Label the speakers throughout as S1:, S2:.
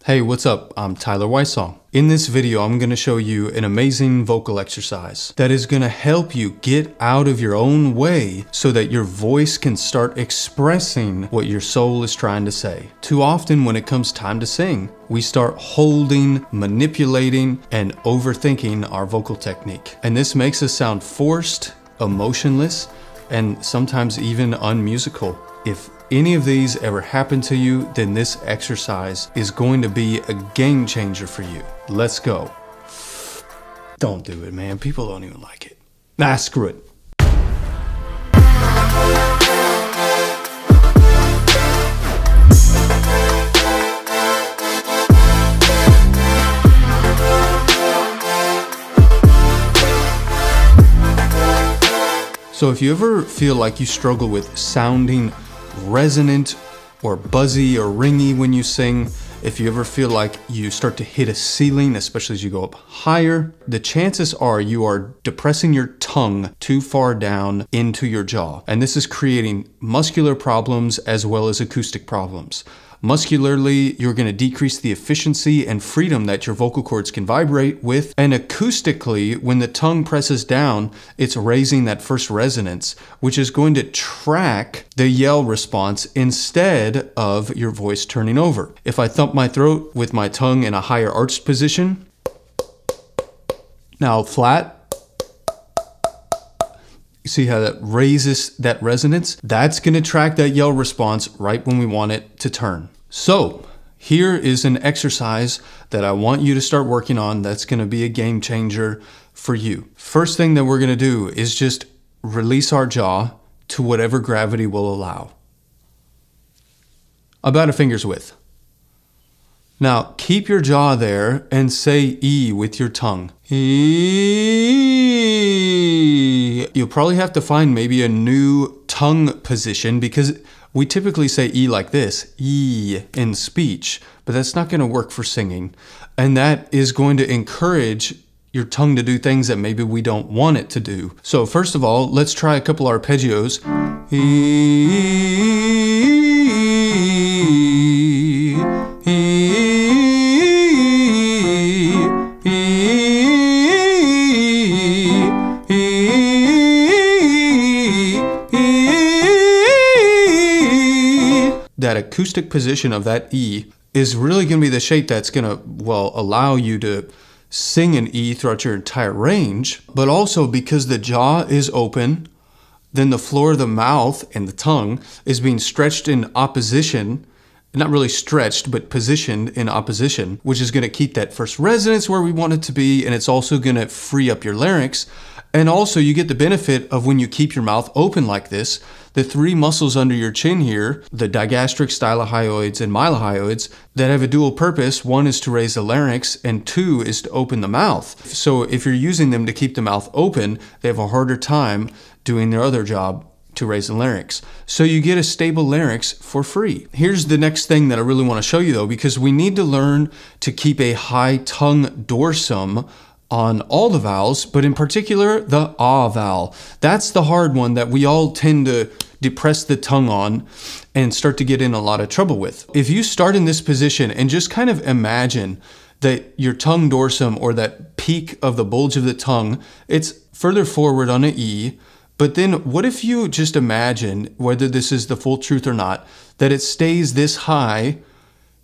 S1: Hey, what's up? I'm Tyler Wysong. In this video, I'm going to show you an amazing vocal exercise that is going to help you get out of your own way so that your voice can start expressing what your soul is trying to say. Too often when it comes time to sing, we start holding, manipulating, and overthinking our vocal technique. And this makes us sound forced, emotionless, and sometimes even unmusical. If any of these ever happen to you, then this exercise is going to be a game changer for you. Let's go. Don't do it, man. People don't even like it. Nah, screw it. So if you ever feel like you struggle with sounding resonant or buzzy or ringy when you sing, if you ever feel like you start to hit a ceiling, especially as you go up higher, the chances are you are depressing your tongue too far down into your jaw. And this is creating muscular problems as well as acoustic problems. Muscularly, you're going to decrease the efficiency and freedom that your vocal cords can vibrate with. And acoustically, when the tongue presses down, it's raising that first resonance, which is going to track the yell response instead of your voice turning over. If I thump my throat with my tongue in a higher arched position, now flat, you see how that raises that resonance? That's going to track that yell response right when we want it to turn. So here is an exercise that I want you to start working on that's going to be a game changer for you. First thing that we're going to do is just release our jaw to whatever gravity will allow. About a finger's width. Now keep your jaw there and say E with your tongue. E. You'll probably have to find maybe a new tongue position because we typically say E like this, E in speech, but that's not going to work for singing. And that is going to encourage your tongue to do things that maybe we don't want it to do. So first of all, let's try a couple arpeggios. E, that acoustic position of that E is really going to be the shape that's going to, well, allow you to sing an E throughout your entire range, but also because the jaw is open, then the floor of the mouth and the tongue is being stretched in opposition, not really stretched, but positioned in opposition, which is going to keep that first resonance where we want it to be, and it's also going to free up your larynx. And also you get the benefit of when you keep your mouth open like this, the three muscles under your chin here, the digastric, stylohyoids, and mylohyoids, that have a dual purpose. One is to raise the larynx, and two is to open the mouth. So if you're using them to keep the mouth open, they have a harder time doing their other job to raise the larynx. So you get a stable larynx for free. Here's the next thing that I really want to show you though, because we need to learn to keep a high tongue dorsum on all the vowels, but in particular the ah vowel. That's the hard one that we all tend to depress the tongue on and start to get in a lot of trouble with. If you start in this position and just kind of imagine that your tongue dorsum, or that peak of the bulge of the tongue, it's further forward on an E, but then what if you just imagine, whether this is the full truth or not, that it stays this high,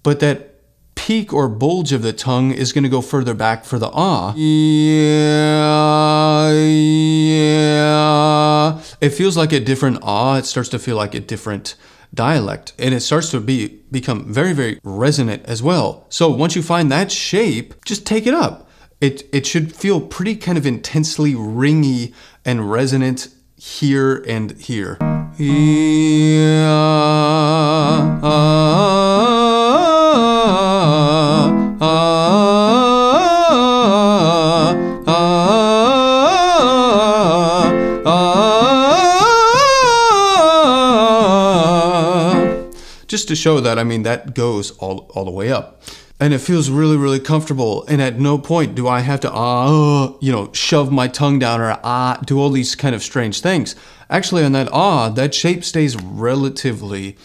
S1: but that peak or bulge of the tongue is going to go further back for the ah. Yeah, yeah. It feels like a different ah. It starts to feel like a different dialect, and it starts to become very, very resonant as well. So once you find that shape, just take it up. It should feel pretty kind of intensely ringy and resonant here and here. Just to show that, I mean, that goes all the way up. And it feels really, really comfortable. And at no point do I have to, shove my tongue down or do all these kind of strange things. Actually, on that that shape stays relatively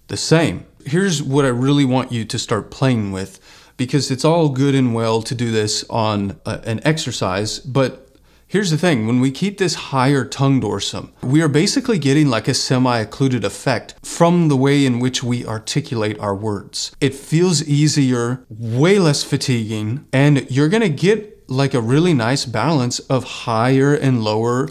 S1: the same. Here's what I really want you to start playing with, because it's all good and well to do this on an exercise, but here's the thing. When we keep this higher tongue dorsum, we are basically getting like a semi-occluded effect from the way in which we articulate our words. It feels easier, way less fatiguing, and you're gonna get like a really nice balance of higher and lower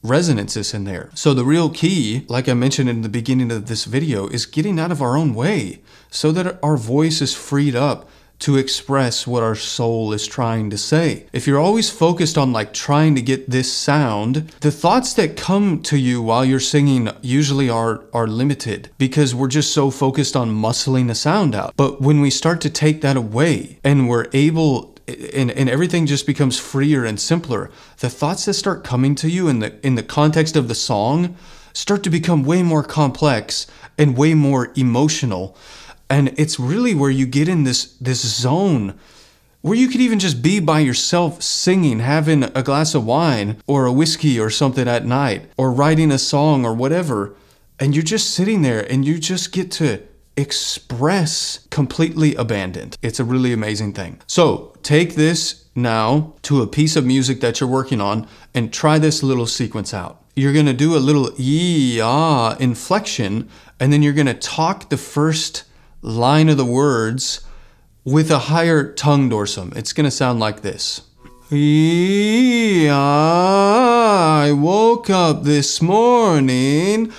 S1: resonances in there. So the real key, like I mentioned in the beginning of this video, is getting out of our own way so that our voice is freed up to express what our soul is trying to say. If you're always focused on like trying to get this sound, the thoughts that come to you while you're singing usually are limited, because we're just so focused on muscling the sound out. But when we start to take that away and we're able, and everything just becomes freer and simpler, the thoughts that start coming to you in the context of the song start to become way more complex and way more emotional. And it's really where you get in this zone where you could even just be by yourself singing, having a glass of wine or a whiskey or something at night, or writing a song or whatever. And you're just sitting there and you just get to express completely abandoned. It's a really amazing thing. So take this now to a piece of music that you're working on and try this little sequence out. You're going to do a little ee-ah inflection, and then you're going to talk the first line of the words with a higher tongue dorsum. It's going to sound like this. I woke up this morning,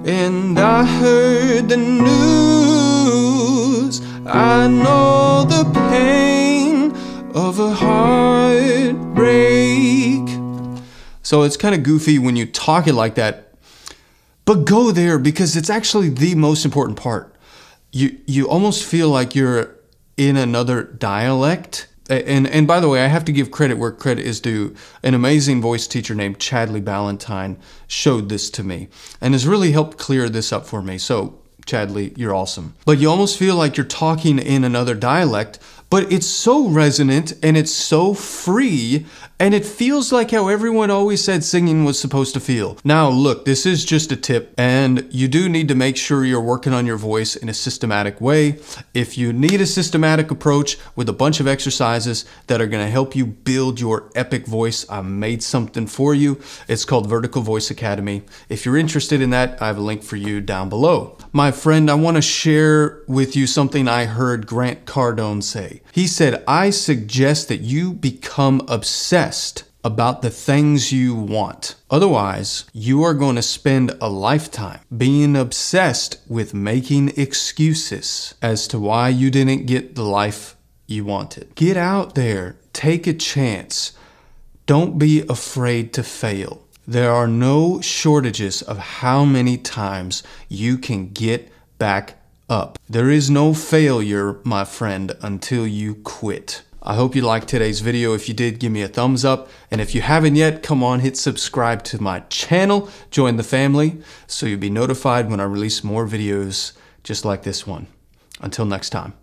S1: and I heard the news. I know the pain of a heartbreak. So it's kind of goofy when you talk it like that, but go there, because it's actually the most important part. You almost feel like you're in another dialect. And by the way, I have to give credit where credit is due. An amazing voice teacher named Chadley Ballantyne showed this to me and has really helped clear this up for me. So Chadley, you're awesome. But you almost feel like you're talking in another dialect, but it's so resonant and it's so free, and it feels like how everyone always said singing was supposed to feel. Now look, this is just a tip, and you do need to make sure you're working on your voice in a systematic way. If you need a systematic approach with a bunch of exercises that are going to help you build your epic voice, I made something for you. It's called Vertical Voice Academy. If you're interested in that, I have a link for you down below. My friend, I want to share with you something I heard Grant Cardone say. He said, I suggest that you become obsessed about the things you want. Otherwise, you are going to spend a lifetime being obsessed with making excuses as to why you didn't get the life you wanted. Get out there, take a chance. Don't be afraid to fail. There are no shortages of how many times you can get back up. There is no failure, my friend, until you quit. I hope you liked today's video. If you did, give me a thumbs up. And if you haven't yet, come on, hit subscribe to my channel. Join the family so you'll be notified when I release more videos just like this one. Until next time.